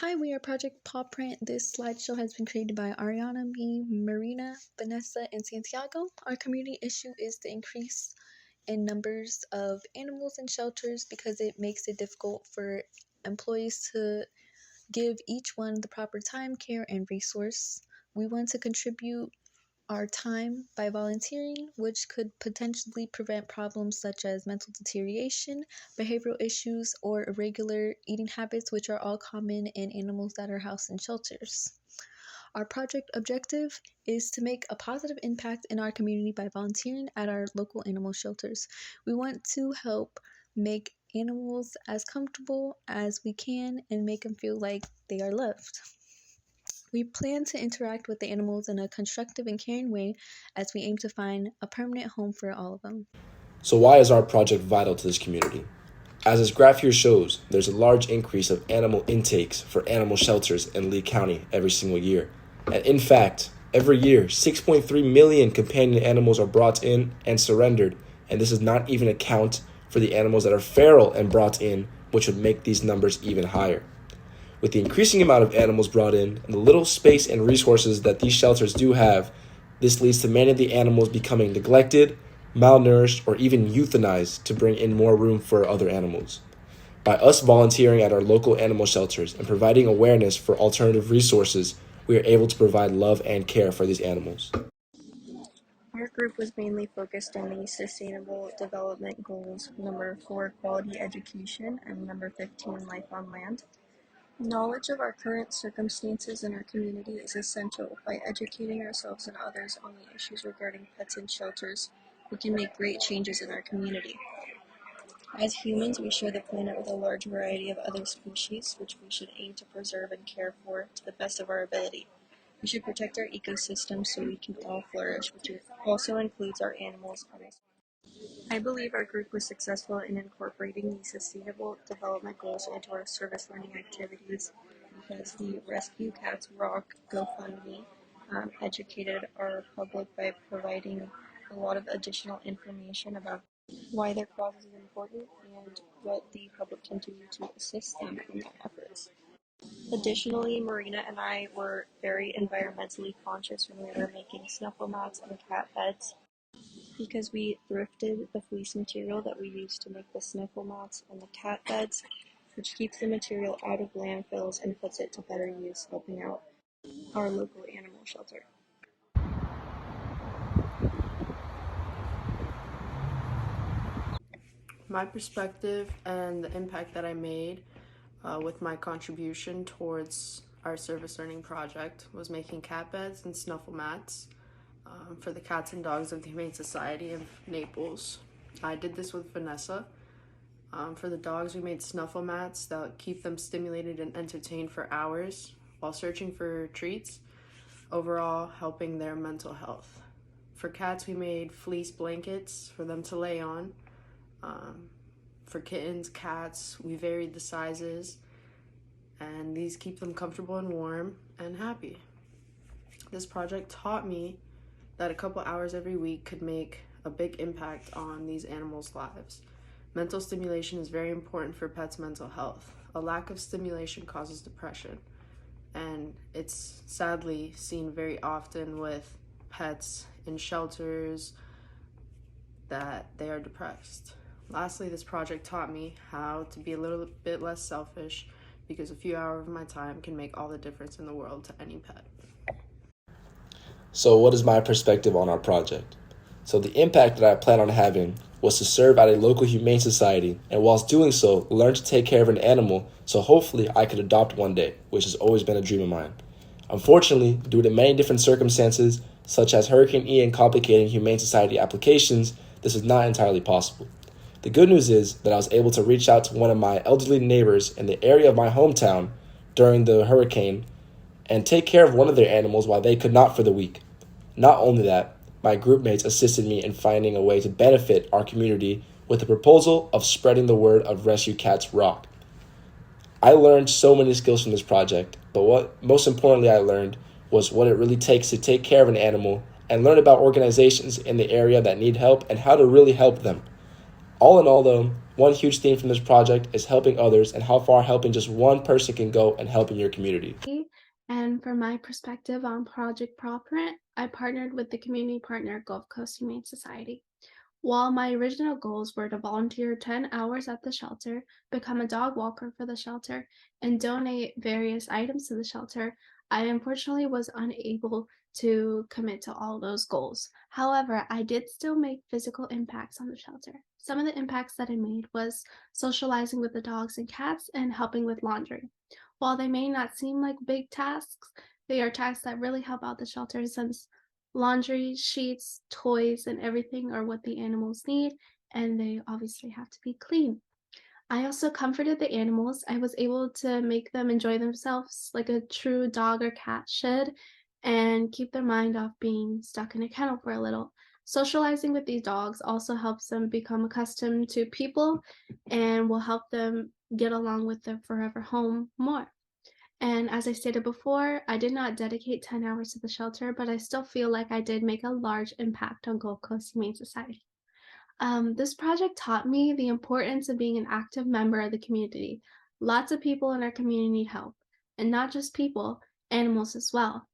Hi, we are Project Paw Print. This slideshow has been created by Ariana, me, Marina, Vanessa, and Santiago. Our community issue is the increase in numbers of animals in shelters because it makes it difficult for employees to give each one the proper time, care, and resource. We want to contribute our time by volunteering, which could potentially prevent problems such as mental deterioration, behavioral issues, or irregular eating habits, which are all common in animals that are housed in shelters. Our project objective is to make a positive impact in our community by volunteering at our local animal shelters. We want to help make animals as comfortable as we can and make them feel like they are loved. We plan to interact with the animals in a constructive and caring way as we aim to find a permanent home for all of them. So why is our project vital to this community? As this graph here shows, there's a large increase of animal intakes for animal shelters in Lee County every single year. And in fact, every year, 6.3 million companion animals are brought in and surrendered, and this does not even account for the animals that are feral and brought in, which would make these numbers even higher. With the increasing amount of animals brought in and the little space and resources that these shelters do have, this leads to many of the animals becoming neglected, malnourished, or even euthanized to bring in more room for other animals. By us volunteering at our local animal shelters and providing awareness for alternative resources, we are able to provide love and care for these animals. Our group was mainly focused on the Sustainable Development Goals, number 4, quality education, and number 15, life on land. Knowledge of our current circumstances in our community is essential. By educating ourselves and others on the issues regarding pets in shelters, we can make great changes in our community. As humans, we share the planet with a large variety of other species, which we should aim to preserve and care for to the best of our ability. We should protect our ecosystem so we can all flourish, which also includes our animals. I believe our group was successful in incorporating the Sustainable Development Goals into our service learning activities because the Rescue Cats Rock GoFundMe educated our public by providing a lot of additional information about why their cause is important and what the public can do to assist them in their efforts. Additionally, Marina and I were very environmentally conscious when we were making snuffle mats and cat beds because we thrifted the fleece material that we used to make the snuffle mats and the cat beds, which keeps the material out of landfills and puts it to better use, helping out our local animal shelter. My perspective and the impact that I made with my contribution towards our service learning project was making cat beds and snuffle mats for the cats and dogs of the Humane Society of Naples. I did this with Vanessa. For the dogs, we made snuffle mats that keep them stimulated and entertained for hours while searching for treats, overall helping their mental health. For cats, we made fleece blankets for them to lay on. For kittens, cats, we varied the sizes, and these keep them comfortable and warm and happy. This project taught me that a couple hours every week could make a big impact on these animals' lives. Mental stimulation is very important for pets' mental health. A lack of stimulation causes depression, and it's sadly seen very often with pets in shelters that they are depressed. Lastly, this project taught me how to be a little bit less selfish because a few hours of my time can make all the difference in the world to any pet. So what is my perspective on our project? So the impact that I plan on having was to serve at a local humane society, and whilst doing so, learn to take care of an animal so hopefully I could adopt one day, which has always been a dream of mine. Unfortunately, due to many different circumstances, such as Hurricane Ian complicating humane society applications, this is not entirely possible. The good news is that I was able to reach out to one of my elderly neighbors in the area of my hometown during the hurricane and take care of one of their animals while they could not for the week. Not only that, my group mates assisted me in finding a way to benefit our community with the proposal of spreading the word of Rescue Cats Rock. I learned so many skills from this project, but what most importantly I learned was what it really takes to take care of an animal and learn about organizations in the area that need help and how to really help them. All in all, though, one huge theme from this project is helping others and how far helping just one person can go in helping your community. And from my perspective on Project Paw Print, I partnered with the community partner Gulf Coast Humane Society. While my original goals were to volunteer 10 hours at the shelter, become a dog walker for the shelter, and donate various items to the shelter, I unfortunately was unable to commit to all those goals. However, I did still make physical impacts on the shelter. Some of the impacts that I made was socializing with the dogs and cats and helping with laundry. While they may not seem like big tasks, they are tasks that really help out the shelter since laundry, sheets, toys, and everything are what the animals need, and they obviously have to be clean. I also comforted the animals. I was able to make them enjoy themselves like a true dog or cat should and keep their mind off being stuck in a kennel for a little. Socializing with these dogs also helps them become accustomed to people and will help them get along with their forever home more. And as I stated before, I did not dedicate 10 hours to the shelter, but I still feel like I did make a large impact on Gold Coast Humane Society. This project taught me the importance of being an active member of the community. Lots of people in our community need help, and not just people, animals as well.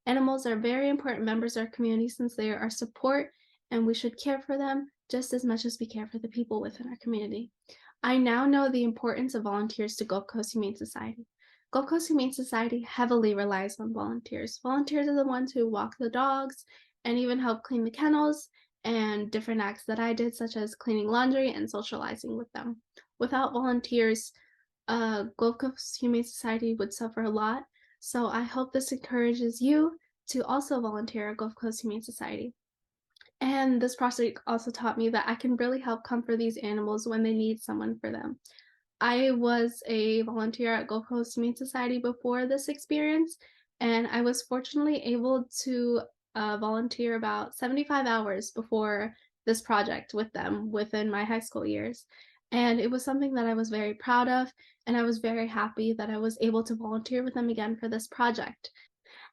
Animals are very important members of our community since they are our support, and we should care for them just as much as we care for the people within our community. I now know the importance of volunteers to Gulf Coast Humane Society. Gulf Coast Humane Society heavily relies on volunteers. Volunteers are the ones who walk the dogs and even help clean the kennels and different acts that I did, such as cleaning laundry and socializing with them. Without volunteers, Gulf Coast Humane Society would suffer a lot. So I hope this encourages you to also volunteer at Gulf Coast Humane Society. And this project also taught me that I can really help comfort these animals when they need someone for them. I was a volunteer at Gulf Coast Humane Society before this experience, and I was fortunately able to volunteer about 75 hours before this project with them within my high school years. And it was something that I was very proud of, and I was very happy that I was able to volunteer with them again for this project.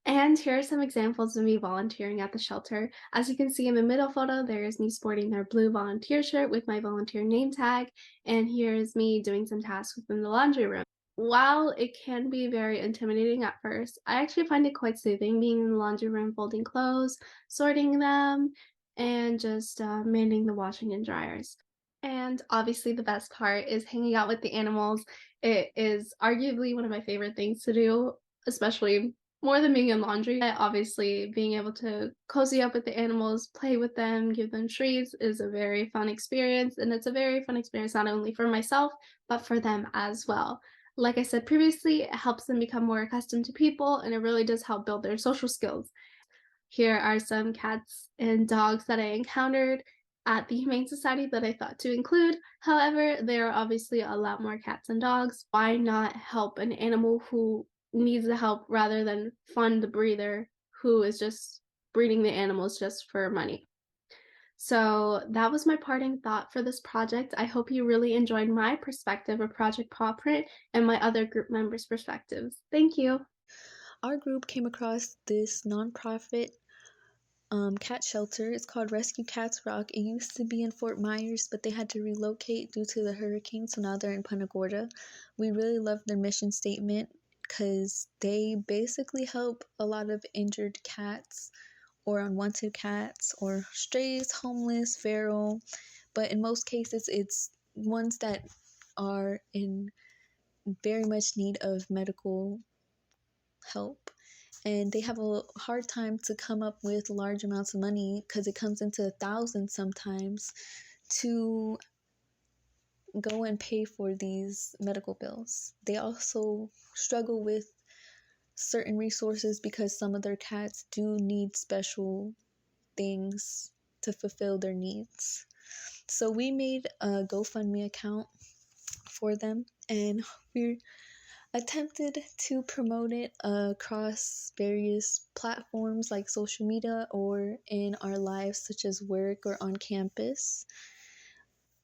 And here are some examples of me volunteering at the shelter. As you can see in the middle photo, there is me sporting their blue volunteer shirt with my volunteer name tag, and here is me doing some tasks within the laundry room. While it can be very intimidating at first, I actually find it quite soothing being in the laundry room folding clothes, sorting them, and just manning the washing and dryers. And obviously, the best part is hanging out with the animals. It is arguably one of my favorite things to do, especially more than being in laundry. Obviously, being able to cozy up with the animals, play with them, give them treats is a very fun experience. And it's a very fun experience not only for myself, but for them as well. Like I said previously, it helps them become more accustomed to people and it really does help build their social skills. Here are some cats and dogs that I encountered at the Humane Society that I thought to include. However, there are obviously a lot more cats and dogs. Why not help an animal who needs the help rather than fund the breeder who is just breeding the animals just for money? So that was my parting thought for this project. I hope you really enjoyed my perspective of Project Paw Print and my other group members' perspectives. Thank you. Our group came across this nonprofit cat shelter. It's called Rescue Cats Rock. It used to be in Fort Myers, but they had to relocate due to the hurricane, so now they're in Punta Gorda. We really love their mission statement because they basically help a lot of injured cats or unwanted cats or strays, homeless, feral, but in most cases, it's ones that are in very much need of medical help, and they have a hard time to come up with large amounts of money because it comes into thousands sometimes to go and pay for these medical bills. They also struggle with certain resources because some of their cats do need special things to fulfill their needs. So we made a GoFundMe account for them, and we're attempted to promote it across various platforms like social media or in our lives, such as work or on campus.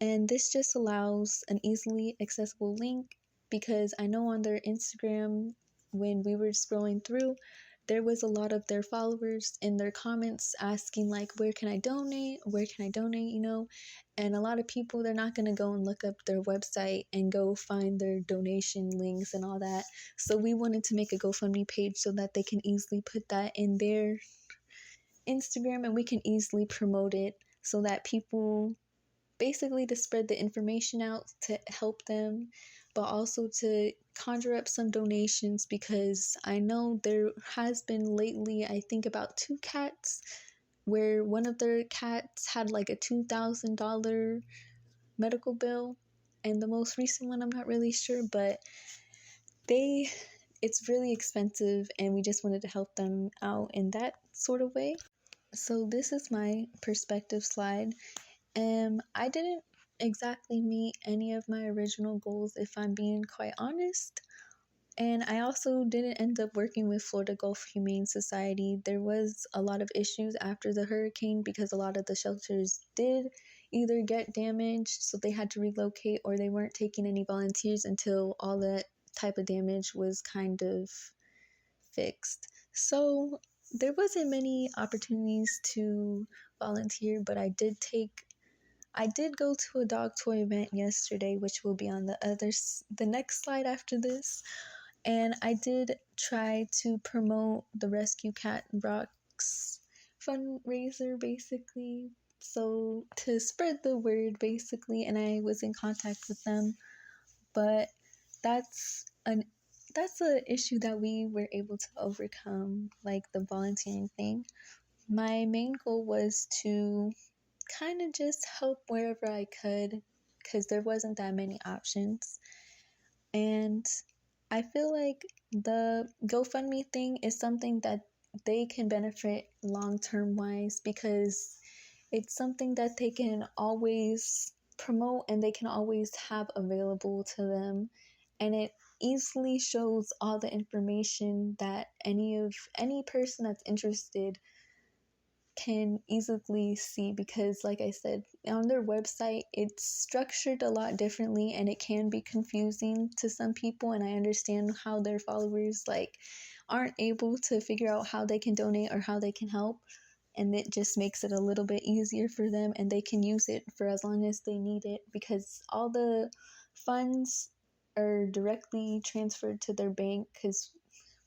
And this just allows an easily accessible link because I know on their Instagram, when we were scrolling through, there was a lot of their followers in their comments asking like, where can I donate, and a lot of people, they're not going to go and look up their website and go find their donation links and all that. So we wanted to make a GoFundMe page so that they can easily put that in their Instagram and we can easily promote it so that people, basically to spread the information out to help them, but also to conjure up some donations, because I know there has been lately, I think about 2 cats where one of their cats had like a $2,000 medical bill, and the most recent one, I'm not really sure, but it's really expensive, and we just wanted to help them out in that sort of way. So this is my perspective slide. I didn't exactly meet any of my original goals, if I'm being quite honest. And I also didn't end up working with Florida Gulf Humane Society. There was a lot of issues after the hurricane because a lot of the shelters did either get damaged, so they had to relocate, or they weren't taking any volunteers until all that type of damage was kind of fixed. So there wasn't many opportunities to volunteer, but I did go to a dog toy event yesterday, which will be on the next slide after this. And I did try to promote the Rescue Cat Rocks fundraiser, basically. So to spread the word, basically, and I was in contact with them. But that's a issue that we were able to overcome, like the volunteering thing. My main goal was to kind of just help wherever I could because there wasn't that many options. And I feel like the GoFundMe thing is something that they can benefit long term wise, because it's something that they can always promote and they can always have available to them. And it easily shows all the information that any person that's interested can easily see, because like I said, on their website it's structured a lot differently and it can be confusing to some people, and I understand how their followers like aren't able to figure out how they can donate or how they can help, and it just makes it a little bit easier for them and they can use it for as long as they need it, because all the funds are directly transferred to their bank, because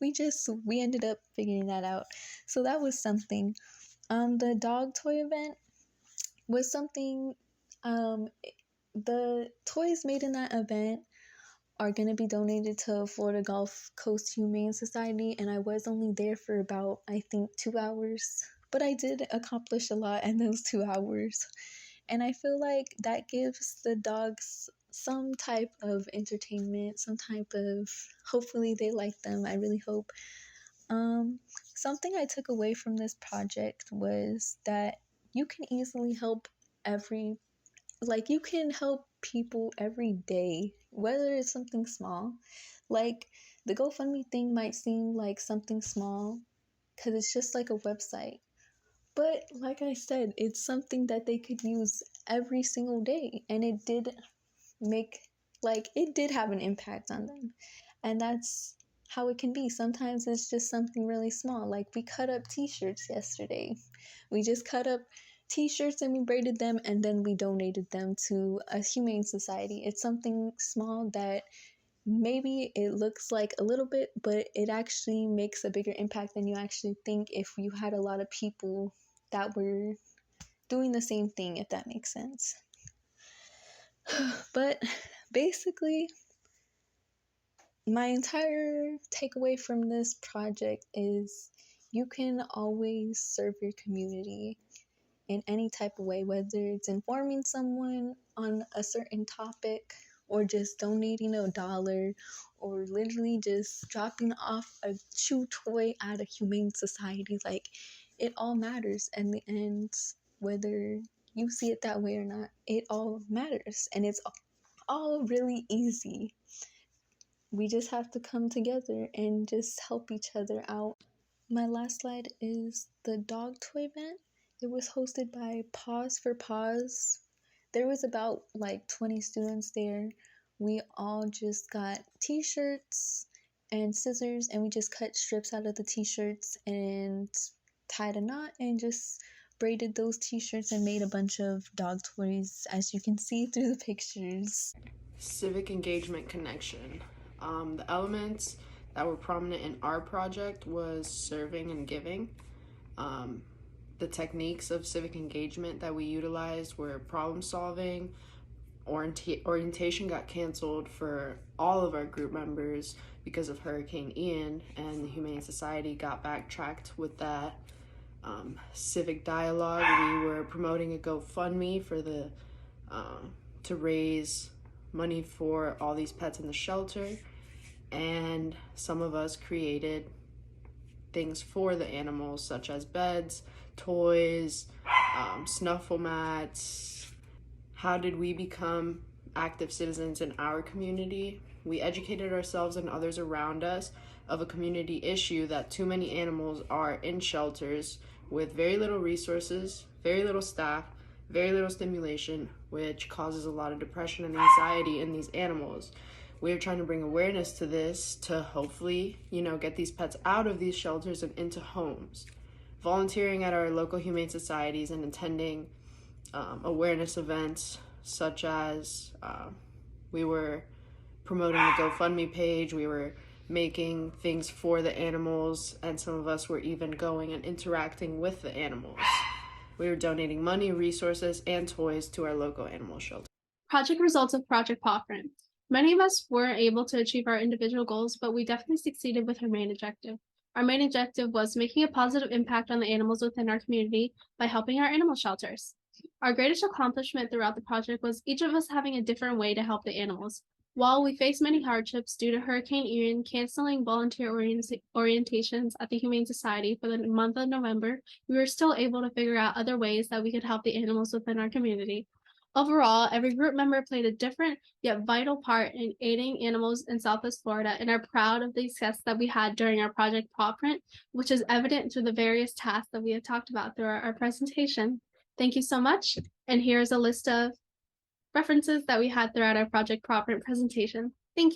we ended up figuring that out. So that was something. The dog toy event was something, um, the toys made in that event are going to be donated to Florida Gulf Coast Humane Society, and I was only there for about, I think, 2 hours, but I did accomplish a lot in those 2 hours, and I feel like that gives the dogs some type of entertainment, some type of, hopefully they like them, I really hope. Um, Something I took away from this project was that you can easily help every, you can help people every day, whether it's something small. Like the GoFundMe thing might seem like something small because it's just like a website. But like I said, it's something that they could use every single day, and make it did have an impact on them. And that's how it can be. Sometimes it's just something really small. Like we cut up t-shirts yesterday. We just cut up t-shirts and we braided them and then we donated them to a humane society. It's something small that maybe it looks like a little bit, but it actually makes a bigger impact than you actually think if you had a lot of people that were doing the same thing, if that makes sense. But basically, my entire takeaway from this project is you can always serve your community in any type of way, whether it's informing someone on a certain topic or just donating $1 or literally just dropping off a chew toy at a humane society. Like, it all matters in the end, whether you see it that way or not. It all matters, and it's all really easy. We just have to come together and just help each other out. My last slide is the dog toy event. It was hosted by Paws for Paws. There was about 20 students there. We all just got t-shirts and scissors, and we just cut strips out of the t-shirts and tied a knot and just braided those t-shirts and made a bunch of dog toys, as you can see through the pictures. Civic engagement connection. The elements that were prominent in our project was serving and giving. The techniques of civic engagement that we utilized were problem solving. Orientation got canceled for all of our group members because of Hurricane Ian, and the Humane Society got backtracked with that. Civic dialogue, we were promoting a GoFundMe for the to raise money for all these pets in the shelter, and some of us created things for the animals such as beds, toys, snuffle mats. How did we become active citizens in our community? We educated ourselves and others around us of a community issue that too many animals are in shelters with very little resources, very little staff, very little stimulation, which causes a lot of depression and anxiety in these animals. We are trying to bring awareness to this to hopefully, get these pets out of these shelters and into homes. Volunteering at our local humane societies and attending awareness events, such as we were promoting the GoFundMe page, we were making things for the animals, and some of us were even going and interacting with the animals. We were donating money, resources, and toys to our local animal shelter. Project results of Project Paw Print. Many of us weren't able to achieve our individual goals, but we definitely succeeded with our main objective. Our main objective was making a positive impact on the animals within our community by helping our animal shelters. Our greatest accomplishment throughout the project was each of us having a different way to help the animals. While we faced many hardships due to Hurricane Ian canceling volunteer orientations at the Humane Society for the month of November, we were still able to figure out other ways that we could help the animals within our community. Overall, every group member played a different yet vital part in aiding animals in Southwest Florida and are proud of the success that we had during our Project Paw Print, which is evident through the various tasks that we have talked about throughout our presentation. Thank you so much, and here's a list of references that we had throughout our Project Paw Print presentation. Thank you.